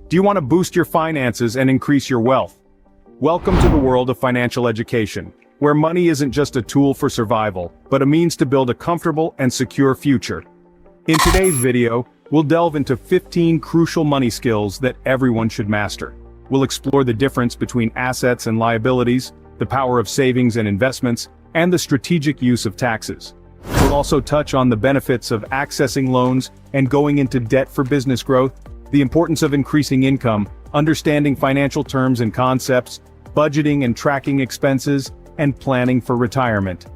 Do you want to boost your finances and increase your wealth? Welcome to the world of financial education, where money isn't just a tool for survival, but a means to build a comfortable and secure future. In today's video, we'll delve into 15 crucial money skills that everyone should master. We'll explore the difference between assets and liabilities, the power of savings and investments, and the strategic use of taxes. We'll also touch on the benefits of accessing loans and going into debt for business growth, the importance of increasing income, understanding financial terms and concepts, budgeting and tracking expenses, and planning for retirement.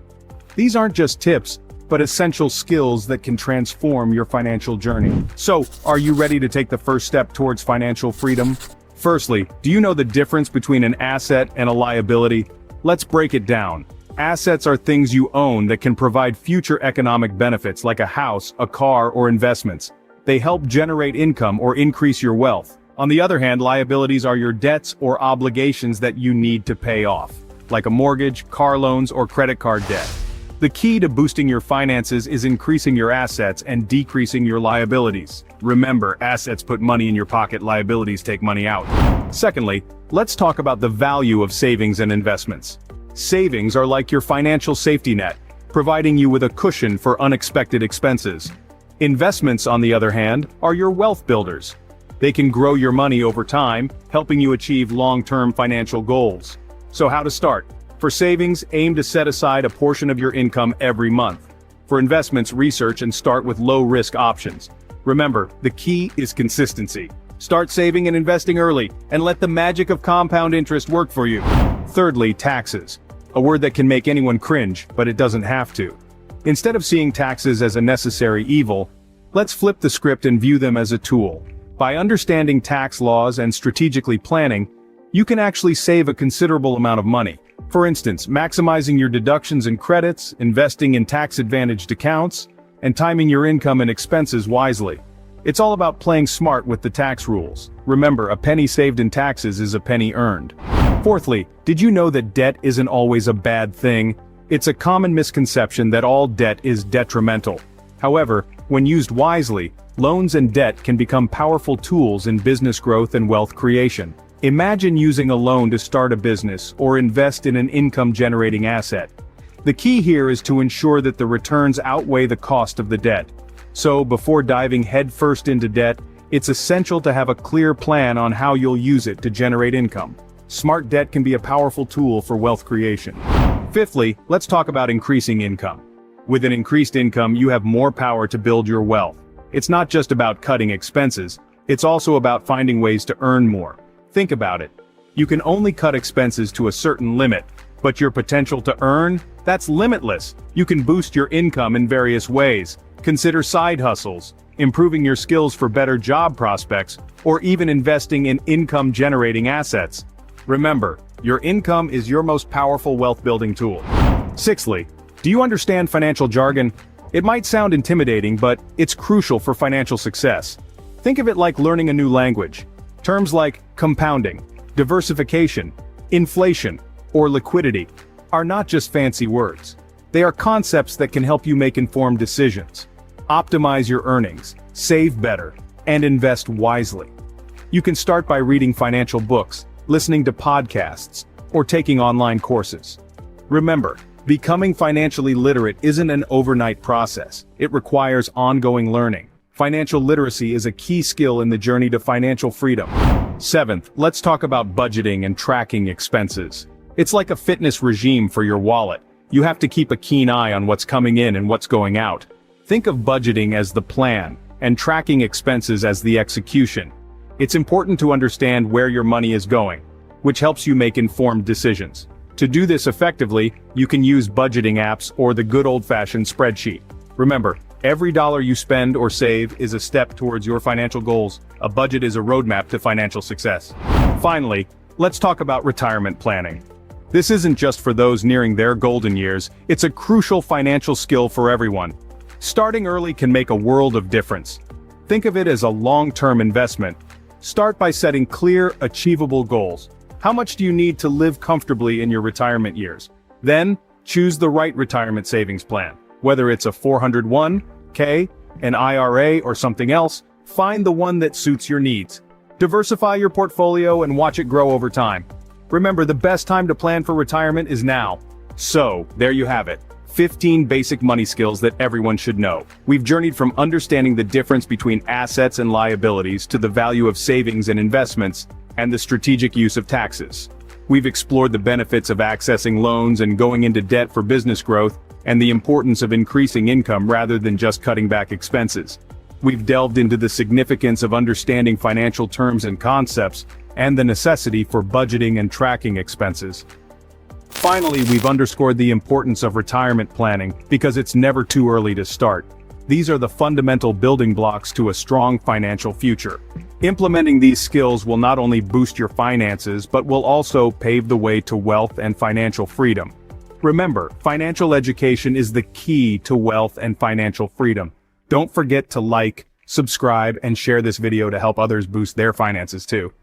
These aren't just tips, but essential skills that can transform your financial journey. So, are you ready to take the first step towards financial freedom? Firstly, do you know the difference between an asset and a liability? Let's break it down. Assets are things you own that can provide future economic benefits like a house, a car, or investments. They help generate income or increase your wealth. On the other hand, liabilities are your debts or obligations that you need to pay off, like a mortgage, car loans, or credit card debt. The key to boosting your finances is increasing your assets and decreasing your liabilities. Remember, assets put money in your pocket, liabilities take money out. Secondly, let's talk about the value of savings and investments. Savings are like your financial safety net, providing you with a cushion for unexpected expenses. Investments, on the other hand, are your wealth builders. They can grow your money over time, helping you achieve long-term financial goals. So how to start? For savings, aim to set aside a portion of your income every month. For investments, research and start with low-risk options. Remember, the key is consistency. Start saving and investing early, and let the magic of compound interest work for you. Thirdly, taxes. A word that can make anyone cringe, but it doesn't have to. Instead of seeing taxes as a necessary evil, let's flip the script and view them as a tool. By understanding tax laws and strategically planning, you can actually save a considerable amount of money. For instance, maximizing your deductions and credits, investing in tax-advantaged accounts, and timing your income and expenses wisely. It's all about playing smart with the tax rules. Remember, a penny saved in taxes is a penny earned. Fourthly, did you know that debt isn't always a bad thing? It's a common misconception that all debt is detrimental. However, when used wisely, loans and debt can become powerful tools in business growth and wealth creation. Imagine using a loan to start a business or invest in an income-generating asset. The key here is to ensure that the returns outweigh the cost of the debt. So, before diving headfirst into debt, it's essential to have a clear plan on how you'll use it to generate income. Smart debt can be a powerful tool for wealth creation. Fifthly, let's talk about increasing income. With an increased income, you have more power to build your wealth. It's not just about cutting expenses, it's also about finding ways to earn more. Think about it. You can only cut expenses to a certain limit, but your potential to earn, that's limitless. You can boost your income in various ways. Consider side hustles, improving your skills for better job prospects, or even investing in income-generating assets. Remember, your income is your most powerful wealth-building tool. Sixthly, do you understand financial jargon? It might sound intimidating, but it's crucial for financial success. Think of it like learning a new language. Terms like compounding, diversification, inflation, or liquidity are not just fancy words. They are concepts that can help you make informed decisions, optimize your earnings, save better, and invest wisely. You can start by reading financial books, listening to podcasts, or taking online courses. Remember, becoming financially literate isn't an overnight process. It requires ongoing learning. Financial literacy is a key skill in the journey to financial freedom. Seventh, let's talk about budgeting and tracking expenses. It's like a fitness regime for your wallet. You have to keep a keen eye on what's coming in and what's going out. Think of budgeting as the plan, and tracking expenses as the execution. It's important to understand where your money is going, which helps you make informed decisions. To do this effectively, you can use budgeting apps or the good old-fashioned spreadsheet. Remember, every dollar you spend or save is a step towards your financial goals. A budget is a roadmap to financial success. Finally, let's talk about retirement planning. This isn't just for those nearing their golden years, it's a crucial financial skill for everyone. Starting early can make a world of difference. Think of it as a long-term investment. Start by setting clear, achievable goals. How much do you need to live comfortably in your retirement years? Then, choose the right retirement savings plan. Whether it's a 401k, an IRA, or something else, find the one that suits your needs. Diversify your portfolio and watch it grow over time. Remember, the best time to plan for retirement is now. So, there you have it. 15 basic money skills that everyone should know. We've journeyed from understanding the difference between assets and liabilities to the value of savings and investments, and the strategic use of taxes. We've explored the benefits of accessing loans and going into debt for business growth, and the importance of increasing income rather than just cutting back expenses. We've delved into the significance of understanding financial terms and concepts, and the necessity for budgeting and tracking expenses. Finally, we've underscored the importance of retirement planning, because it's never too early to start. These are the fundamental building blocks to a strong financial future. Implementing these skills will not only boost your finances, but will also pave the way to wealth and financial freedom. Remember, financial education is the key to wealth and financial freedom. Don't forget to like, subscribe, and share this video to help others boost their finances too.